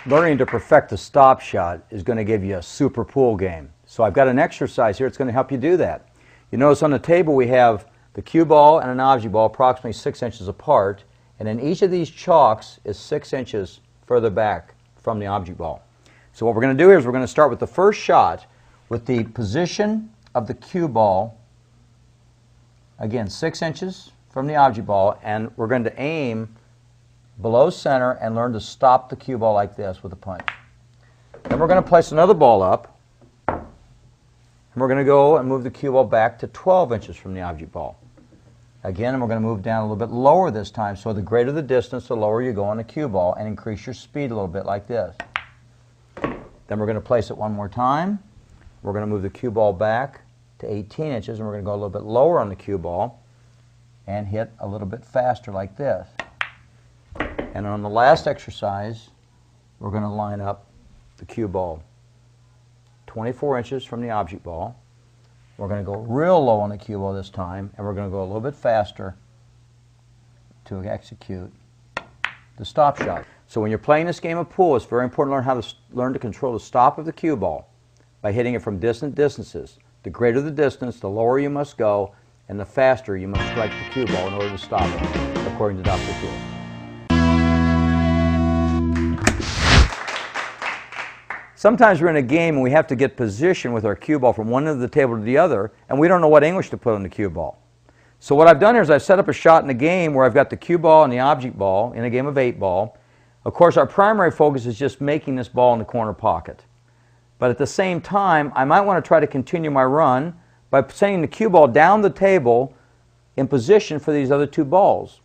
Learning to perfect the stop shot is going to give you a super pool game. So I've got an exercise here that's going to help you do that. You notice on the table we have the cue ball and an object ball approximately 6 inches apart, and then each of these chalks is 6 inches further back from the object ball. So what we're going to do here is we're going to start with the first shot with the position of the cue ball, again 6 inches from the object ball, and we're going to aim below center and learn to stop the cue ball like this with a punch. Then we're going to place another ball up, and we're going to go and move the cue ball back to 12 inches from the object ball. Again, we're going to move down a little bit lower this time, so the greater the distance, the lower you go on the cue ball, and increase your speed a little bit like this. Then we're going to place it one more time. We're going to move the cue ball back to 18 inches, and we're going to go a little bit lower on the cue ball and hit a little bit faster like this. And on the last exercise, we're going to line up the cue ball 24 inches from the object ball. We're going to go real low on the cue ball this time, and we're going to go a little bit faster to execute the stop shot. So when you're playing this game of pool, it's very important to learn to control the stop of the cue ball by hitting it from distant distances. The greater the distance, the lower you must go, and the faster you must strike the cue ball in order to stop it, according to Dr. Pool. Sometimes we're in a game and we have to get position with our cue ball from one end of the table to the other, and we don't know what English to put on the cue ball. So what I've done here is I've set up a shot in the game where I've got the cue ball and the object ball in a game of 8-ball. Of course, our primary focus is just making this ball in the corner pocket. But at the same time, I might want to try to continue my run by sending the cue ball down the table in position for these other two balls.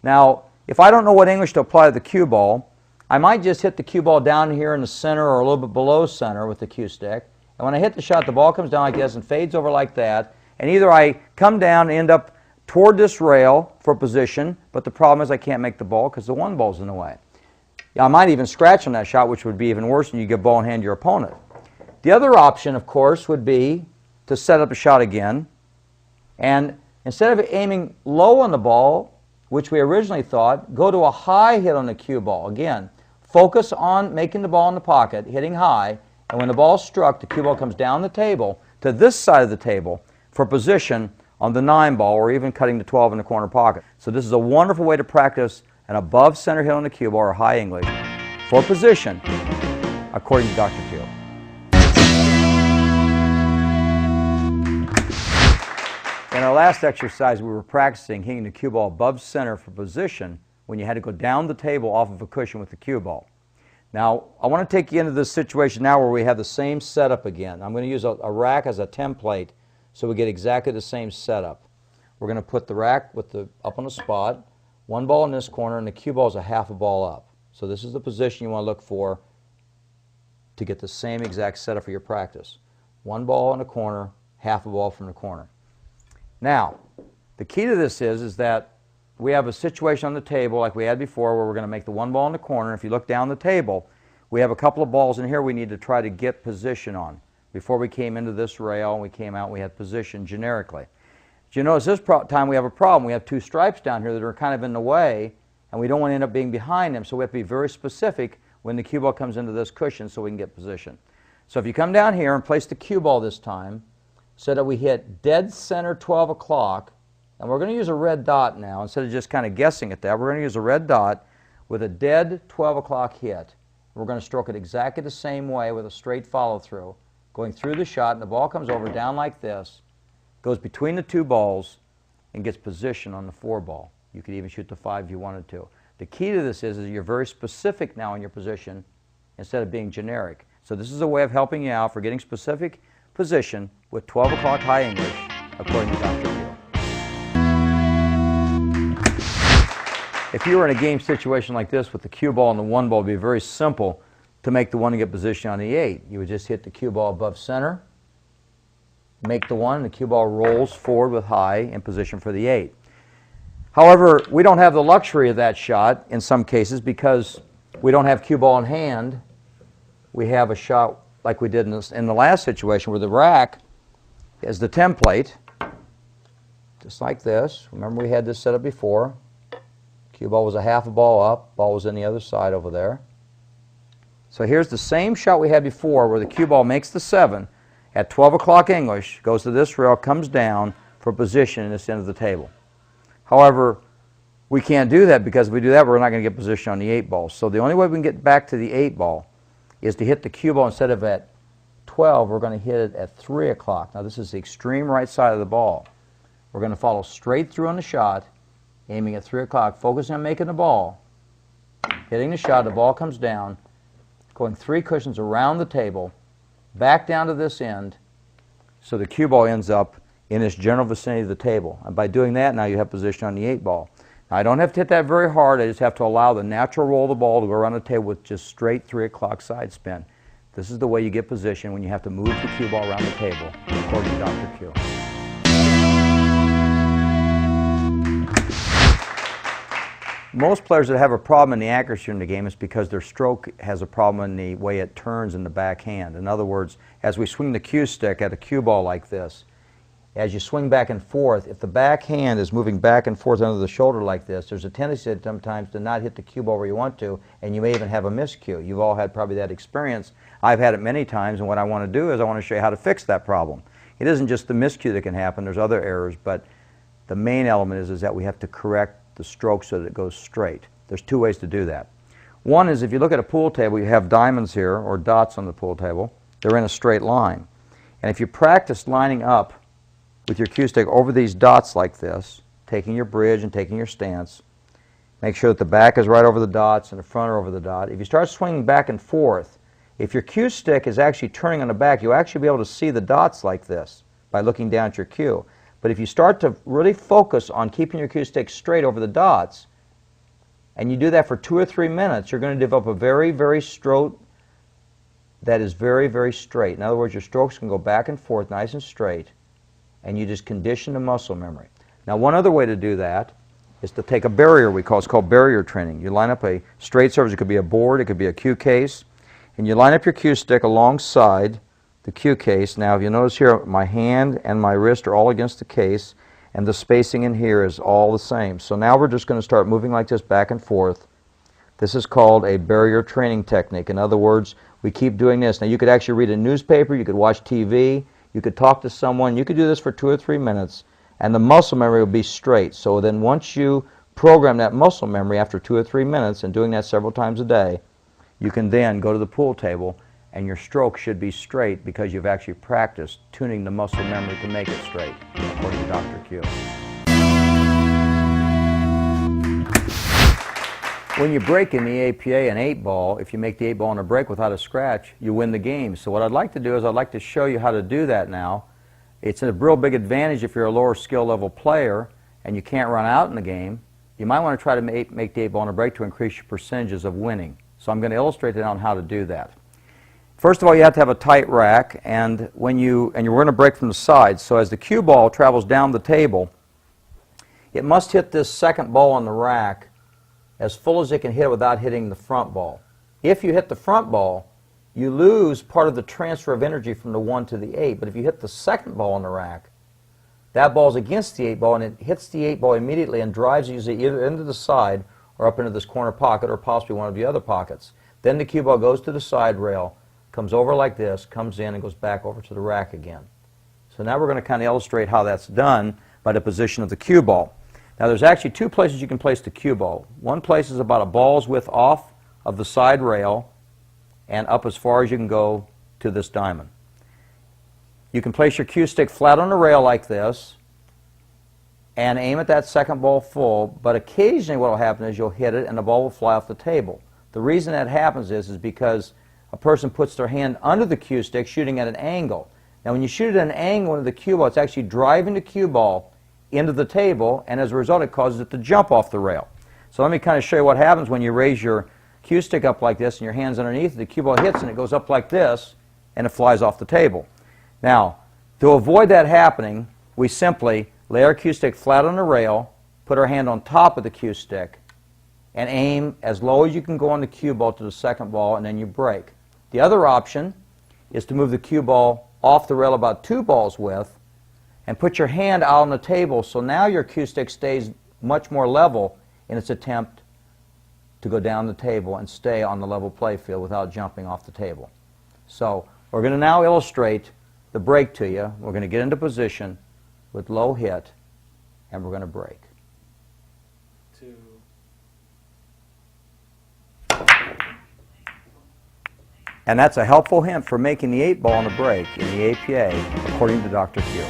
Now, if I don't know what English to apply to the cue ball, I might just hit the cue ball down here in the center or a little bit below center with the cue stick. And when I hit the shot, the ball comes down like this and fades over like that. And either I come down and end up toward this rail for position, but the problem is I can't make the ball because the one ball's in the way. I might even scratch on that shot, which would be even worse than you get ball in hand to your opponent. The other option, of course, would be to set up a shot again. And instead of aiming low on the ball, which we originally thought, go to a high hit on the cue ball. Again, focus on making the ball in the pocket, hitting high, and when the ball's struck, the cue ball comes down the table to this side of the table for position on the 9-ball or even cutting the 12 in the corner pocket. So this is a wonderful way to practice an above center hit on the cue ball, or high English, for position, according to Dr. Pugh. In our last exercise, we were practicing hitting the cue ball above center for position when you had to go down the table off of a cushion with the cue ball. Now, I want to take you into this situation now where we have the same setup again. I'm going to use a rack as a template so we get exactly the same setup. We're going to put the rack up on a spot, one ball in this corner, and the cue ball is a half a ball up. So this is the position you want to look for to get the same exact setup for your practice. One ball in a corner, half a ball from the corner. Now, the key to this is that we have a situation on the table like we had before where we're going to make the one ball in the corner. If you look down the table, we have a couple of balls in here we need to try to get position on. Before we came into this rail and we came out, we had position generically. But you notice this time we have a problem. We have two stripes down here that are kind of in the way, and we don't want to end up being behind them, so we have to be very specific when the cue ball comes into this cushion so we can get position. So if you come down here and place the cue ball this time so that we hit dead center 12 o'clock, and we're going to use a red dot now instead of just kind of guessing at that. We're going to use a red dot with a dead 12 o'clock hit. We're going to stroke it exactly the same way with a straight follow-through, going through the shot, and the ball comes over down like this, goes between the two balls, and gets position on the 4-ball. You could even shoot the 5 if you wanted to. The key to this is you're very specific now in your position instead of being generic. So this is a way of helping you out for getting specific position with 12 o'clock high English, according to Dr. Pugh. If you were in a game situation like this with the cue ball and the 1-ball, it would be very simple to make the 1 and get position on the 8. You would just hit the cue ball above center, make the 1, and the cue ball rolls forward with high in position for the 8. However, we don't have the luxury of that shot in some cases because we don't have cue ball in hand. We have a shot like we did in the last situation where the rack is the template, just like this. Remember we had this set up before. Cue ball was a half a ball up, ball was on the other side over there. So here's the same shot we had before where the cue ball makes the 7 at 12 o'clock English, goes to this rail, comes down for position in this end of the table. However, we can't do that because if we do that, we're not going to get position on the 8 ball. So the only way we can get back to the 8 ball is to hit the cue ball instead of at 12, we're going to hit it at 3 o'clock. Now this is the extreme right side of the ball. We're going to follow straight through on the shot, aiming at 3 o'clock, focusing on making the ball, hitting the shot, the ball comes down, going 3 cushions around the table, back down to this end, so the cue ball ends up in this general vicinity of the table. And by doing that, now you have position on the 8 ball. Now, I don't have to hit that very hard. I just have to allow the natural roll of the ball to go around the table with just straight 3 o'clock side spin. This is the way you get position when you have to move the cue ball around the table, according to Dr. Q. Most players that have a problem in the accuracy in the game is because their stroke has a problem in the way it turns in the backhand. In other words, as we swing the cue stick at a cue ball like this, as you swing back and forth, if the backhand is moving back and forth under the shoulder like this, there's a tendency sometimes to not hit the cue ball where you want to, and you may even have a miscue. You've all had probably that experience. I've had it many times, and what I want to do is I want to show you how to fix that problem. It isn't just the miscue that can happen. There's other errors, but the main element is that we have to correct the stroke so that it goes straight. There's 2 ways to do that. One is if you look at a pool table, you have diamonds here, or dots on the pool table. They're in a straight line. And if you practice lining up with your cue stick over these dots like this, taking your bridge and taking your stance, make sure that the back is right over the dots and the front are over the dot. If you start swinging back and forth, if your cue stick is actually turning on the back, you'll actually be able to see the dots like this by looking down at your cue. But if you start to really focus on keeping your cue stick straight over the dots, and you do that for 2 or 3 minutes, you're going to develop a very, very stroke that is very, very straight. In other words, your strokes can go back and forth nice and straight, and you just condition the muscle memory. Now, one other way to do that is to take a barrier we call. It's called barrier training. You line up a straight surface. It could be a board. It could be a cue case. And you line up your cue stick alongside the cue case. Now, if you notice here, my hand and my wrist are all against the case, and the spacing in here is all the same. So now we're just going to start moving like this back and forth. This is called a barrier training technique. In other words, we keep doing this. Now, you could actually read a newspaper. You could watch TV. You could talk to someone. You could do this for 2 or 3 minutes, and the muscle memory will be straight. So then once you program that muscle memory after 2 or 3 minutes and doing that several times a day, you can then go to the pool table, and your stroke should be straight because you've actually practiced tuning the muscle memory to make it straight, according to Dr. Q. When you break in the APA an 8 ball, if you make the 8 ball on a break without a scratch, you win the game. So what I'd like to do is I'd like to show you how to do that now. It's a real big advantage if you're a lower skill level player and you can't run out in the game. You might want to try to make the 8 ball on a break to increase your percentages of winning. So I'm going to illustrate it on how to do that. First of all, you have to have a tight rack, and we're going to break from the sides. So as the cue ball travels down the table, it must hit this second ball on the rack as full as it can hit it without hitting the front ball. If you hit the front ball, you lose part of the transfer of energy from the 1 to the 8. But if you hit the second ball on the rack, that ball's against the 8 ball, and it hits the 8 ball immediately and drives usually either into the side or up into this corner pocket or possibly one of the other pockets. Then the cue ball goes to the side rail, comes over like this, comes in, and goes back over to the rack again. So now we're going to kind of illustrate how that's done by the position of the cue ball. Now there's actually 2 places you can place the cue ball. One place is about a ball's width off of the side rail and up as far as you can go to this diamond. You can place your cue stick flat on the rail like this and aim at that second ball full, but occasionally what will happen is you'll hit it and the ball will fly off the table. The reason that happens is because a person puts their hand under the cue stick shooting at an angle. Now when you shoot at an angle into the cue ball, it's actually driving the cue ball into the table, and as a result it causes it to jump off the rail. So let me kind of show you what happens when you raise your cue stick up like this and your hand's underneath, the cue ball hits and it goes up like this and it flies off the table. Now, to avoid that happening, we simply lay our cue stick flat on the rail, put our hand on top of the cue stick, and aim as low as you can go on the cue ball to the second ball, and then you break. The other option is to move the cue ball off the rail about 2 balls width and put your hand out on the table, so now your cue stick stays much more level in its attempt to go down the table and stay on the level play field without jumping off the table. So we're going to now illustrate the break to you. We're going to get into position with low hit, and we're going to break. 2. And that's a helpful hint for making the 8 ball on the break in the APA, according to Dr. Q.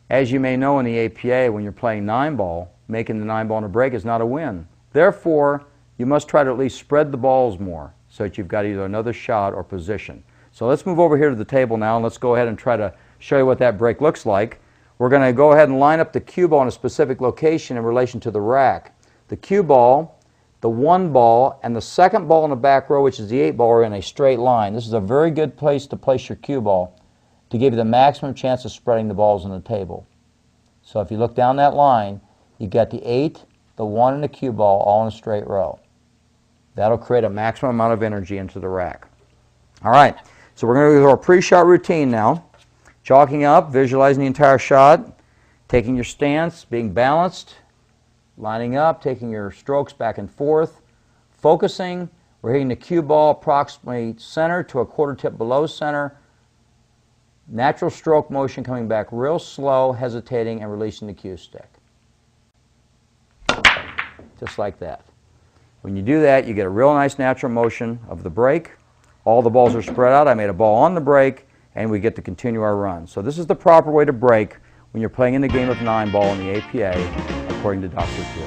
As you may know in the APA, when you're playing 9 ball, making the 9 ball on a break is not a win. Therefore, you must try to at least spread the balls more so that you've got either another shot or position. So let's move over here to the table now, and let's go ahead and try to show you what that break looks like. We're going to go ahead and line up the cue ball in a specific location in relation to the rack. The cue ball, the 1 ball, and the 2nd ball in the back row, which is the 8 ball, are in a straight line. This is a very good place to place your cue ball to give you the maximum chance of spreading the balls on the table. So if you look down that line, you got the 8, the 1, and the cue ball all in a straight row. That'll create a maximum amount of energy into the rack. All right, so we're going to do our pre-shot routine now. Chalking up, visualizing the entire shot, taking your stance, being balanced, lining up, taking your strokes back and forth, focusing. We're hitting the cue ball approximately center to a quarter tip below center. Natural stroke motion coming back real slow, hesitating, and releasing the cue stick. Just like that. When you do that, you get a real nice natural motion of the break. All the balls are spread out. I made a ball on the break, and we get to continue our run. So this is the proper way to break when you're playing in the game of 9 ball in the APA, according to Dr. Q.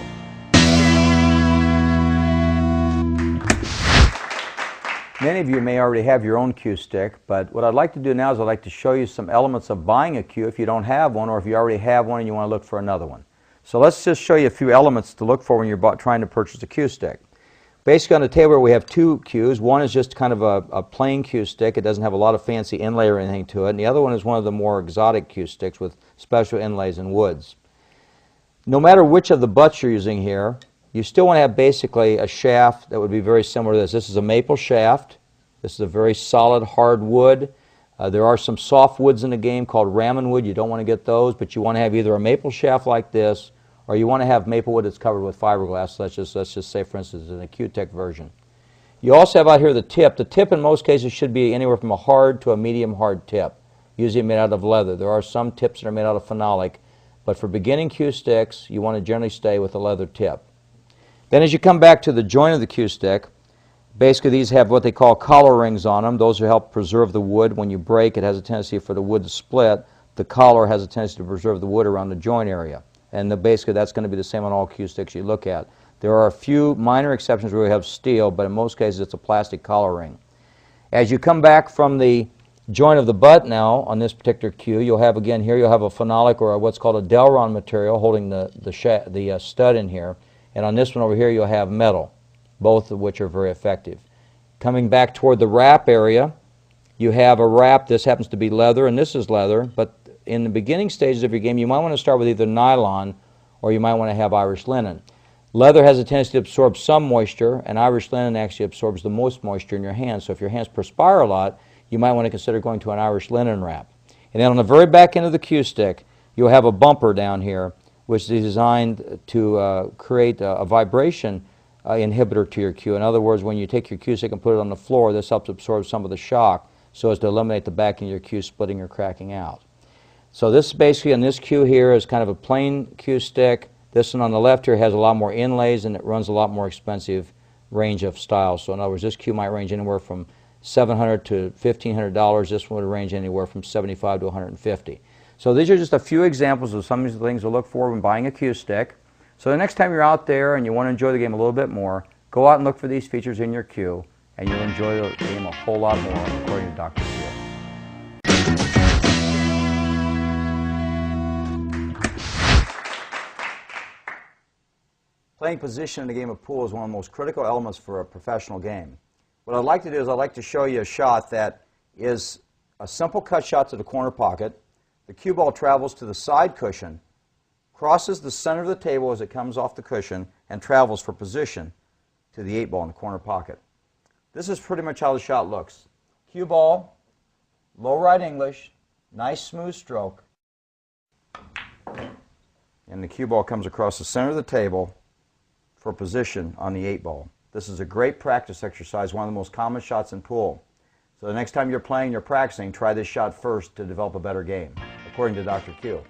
Many of you may already have your own cue stick, but what I'd like to do now is I'd like to show you some elements of buying a cue if you don't have one, or if you already have one and you want to look for another one. So let's just show you a few elements to look for when you're trying to purchase a cue stick. Basically on the table we have 2 cues. One is just kind of a plain cue stick. It doesn't have a lot of fancy inlay or anything to it. And the other one is one of the more exotic cue sticks with special inlays and woods. No matter which of the butts you're using here, you still want to have basically a shaft that would be very similar to this. This is a maple shaft. This is a very solid, hard wood. There are some soft woods in the game called ramen wood. You don't want to get those, but you want to have either a maple shaft like this, or you want to have maple wood that's covered with fiberglass. Let's just say, for instance, an Acutech version. You also have out here the tip. The tip in most cases should be anywhere from a hard to a medium hard tip, usually made out of leather. There are some tips that are made out of phenolic, but for beginning cue sticks, you want to generally stay with a leather tip. Then as you come back to the joint of the cue stick, basically these have what they call collar rings on them. Those will help preserve the wood. When you break, it has a tendency for the wood to split. The collar has a tendency to preserve the wood around the joint area. And basically that's going to be the same on all cue sticks you look at. There are a few minor exceptions where we have steel, but in most cases it's a plastic collar ring. As you come back from the joint of the butt now on this particular cue, you'll have again here, you'll have a phenolic or what's called a Delron material holding the stud in here. And on this one over here you'll have metal, both of which are very effective. Coming back toward the wrap area, you have a wrap. This happens to be leather and this is leather, but in the beginning stages of your game, you might want to start with either nylon or you might want to have Irish linen. Leather has a tendency to absorb some moisture, and Irish linen actually absorbs the most moisture in your hands. So if your hands perspire a lot, you might want to consider going to an Irish linen wrap. And then on the very back end of the cue stick, you'll have a bumper down here, which is designed to create a vibration inhibitor to your cue. In other words, when you take your cue stick and put it on the floor, this helps absorb some of the shock so as to eliminate the back end of your cue splitting or cracking out. So this basically on this cue here is kind of a plain cue stick. This one on the left here has a lot more inlays and it runs a lot more expensive range of styles. So in other words, this cue might range anywhere from $700 to $1,500. This one would range anywhere from $75 to $150. So these are just a few examples of some of the things to look for when buying a cue stick. So the next time you're out there and you want to enjoy the game a little bit more, go out and look for these features in your cue and you'll enjoy the game a whole lot more, according to Dr. Q. Playing position in the game of pool is one of the most critical elements for a professional game. What I'd like to do is I'd like to show you a shot that is a simple cut shot to the corner pocket. The cue ball travels to the side cushion, crosses the center of the table as it comes off the cushion, and travels for position to the 8 ball in the corner pocket. This is pretty much how the shot looks. Cue ball, low right English, nice smooth stroke. and the cue ball comes across the center of the table for position on the 8-ball. This is a great practice exercise, one of the most common shots in pool. So the next time you're playing, you're practicing, try this shot first to develop a better game, according to Dr. Q.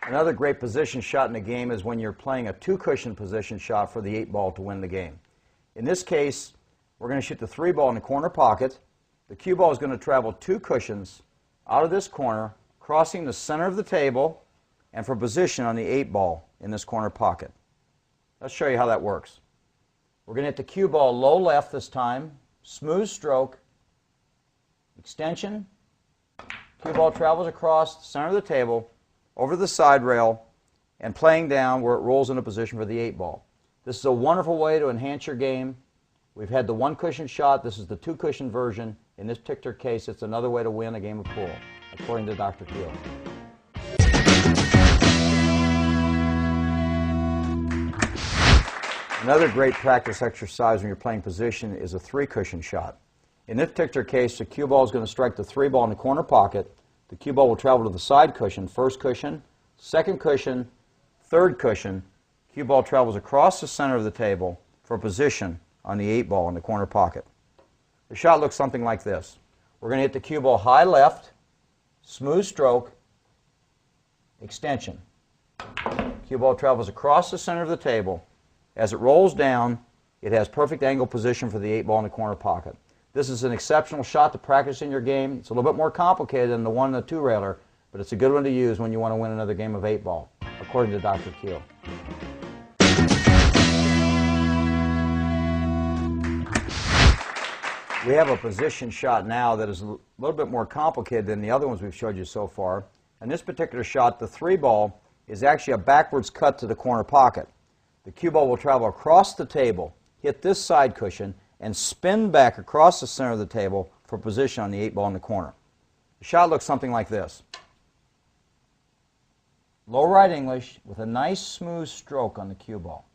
Another great position shot in the game is when you're playing a 2-cushion position shot for the 8-ball to win the game. In this case, we're going to shoot the 3-ball in the corner pocket. The cue ball is going to travel 2 cushions out of this corner, crossing the center of the table, and for position on the 8-ball in this corner pocket. Let's show you how that works. We're going to hit the cue ball low left this time, smooth stroke, extension. Cue ball travels across the center of the table, over the side rail, and playing down where it rolls into position for the 8-ball. This is a wonderful way to enhance your game. We've had the 1-cushion shot. This is the 2-cushion version. In this particular case, it's another way to win a game of pool, according to Dr. Q. Another great practice exercise when you're playing position is a 3-cushion shot. In this particular case, the cue ball is going to strike the 3-ball in the corner pocket. The cue ball will travel to the side cushion, 1st cushion, 2nd cushion, 3rd cushion. Cue ball travels across the center of the table for position on the 8-ball in the corner pocket. The shot looks something like this. We're going to hit the cue ball high left, smooth stroke, extension. Cue ball travels across the center of the table. As it rolls down, it has perfect angle position for the 8-ball in the corner pocket. This is an exceptional shot to practice in your game. It's a little bit more complicated than the 1 and the 2-railer, but it's a good one to use when you want to win another game of 8-ball, according to Dr. Q. We have a position shot now that is a little bit more complicated than the other ones we've showed you so far. In this particular shot, the 3-ball is actually a backwards cut to the corner pocket. The cue ball will travel across the table, hit this side cushion, and spin back across the center of the table for position on the 8-ball in the corner. The shot looks something like this. Low right English with a nice smooth stroke on the cue ball.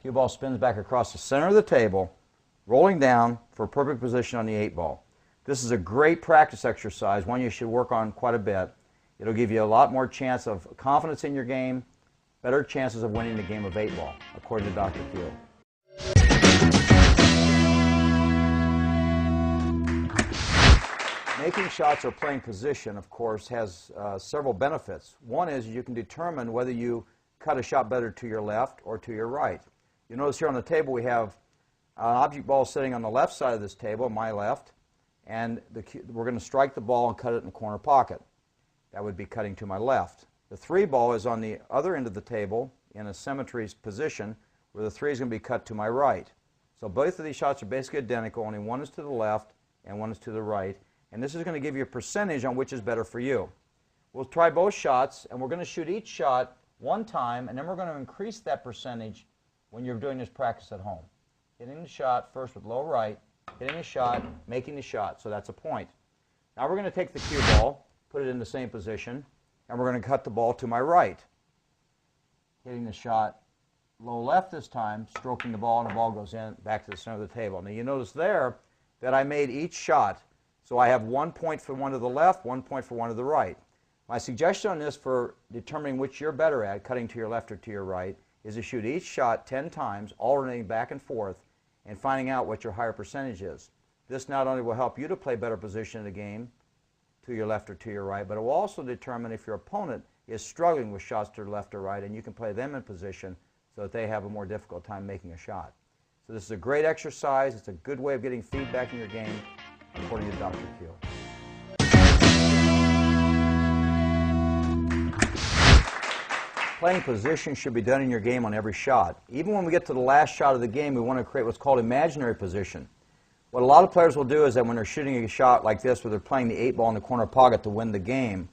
Cue ball spins back across the center of the table, rolling down for a perfect position on the 8-ball. This is a great practice exercise, one you should work on quite a bit. It'll give you a lot more chance of confidence in your game, better chances of winning the game of 8-ball, according to Dr. Q. Making shots or playing position, of course, has several benefits. One is you can determine whether you cut a shot better to your left or to your right. You notice here on the table we have an object ball sitting on the left side of this table, my left, and we're going to strike the ball and cut it in the corner pocket. That would be cutting to my left. The 3-ball is on the other end of the table in a symmetry position where the 3 is going to be cut to my right. So both of these shots are basically identical, only one is to the left and one is to the right. And this is going to give you a percentage on which is better for you. We'll try both shots, and we're going to shoot each shot one time, and then we're going to increase that percentage when you're doing this practice at home. Hitting the shot first with low right, hitting a shot, making the shot. So that's a point. Now we're going to take the cue ball, put it in the same position, and we're going to cut the ball to my right. Hitting the shot low left this time, stroking the ball, and the ball goes in back to the center of the table. Now you notice there that I made each shot, so I have 1 point for one to the left, 1 point for one to the right. My suggestion on this for determining which you're better at, cutting to your left or to your right, is to shoot each shot 10 times, alternating back and forth, and finding out what your higher percentage is. This not only will help you to play better position in the game, to your left or to your right, but it will also determine if your opponent is struggling with shots to the left or right, and you can play them in position so that they have a more difficult time making a shot. So this is a great exercise. It's a good way of getting feedback in your game, according to Dr. Q. Playing position should be done in your game on every shot. Even when we get to the last shot of the game, we want to create what's called imaginary position. What a lot of players will do is that when they're shooting a shot like this, where they're playing the 8-ball in the corner pocket to win the game,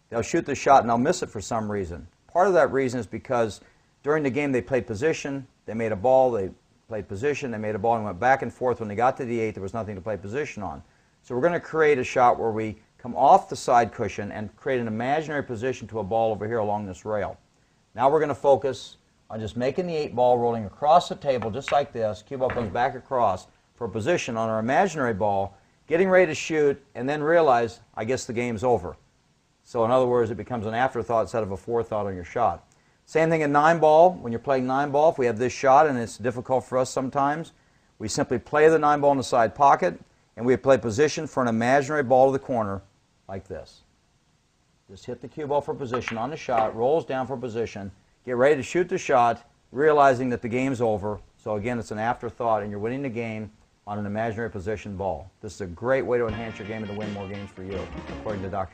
they'll shoot the shot and they'll miss it for some reason. Part of that reason is because during the game they played position, they made a ball, they played position, they made a ball and went back and forth. When they got to the 8, there was nothing to play position on. So we're going to create a shot where we come off the side cushion and create an imaginary position to a ball over here along this rail. Now we're going to focus on just making the 8-ball rolling across the table just like this. Cue ball comes back across. for position on our imaginary ball, getting ready to shoot, and then realize, I guess the game's over. So in other words, it becomes an afterthought instead of a forethought on your shot. Same thing in 9-ball. When you're playing 9-ball, if we have this shot and it's difficult for us sometimes, we simply play the 9-ball in the side pocket, and we play position for an imaginary ball to the corner like this. Just hit the cue ball for position on the shot, rolls down for position, get ready to shoot the shot, realizing that the game's over. So again, it's an afterthought, and you're winning the game on an imaginary position ball. This is a great way to enhance your game and to win more games for you, according to Dr.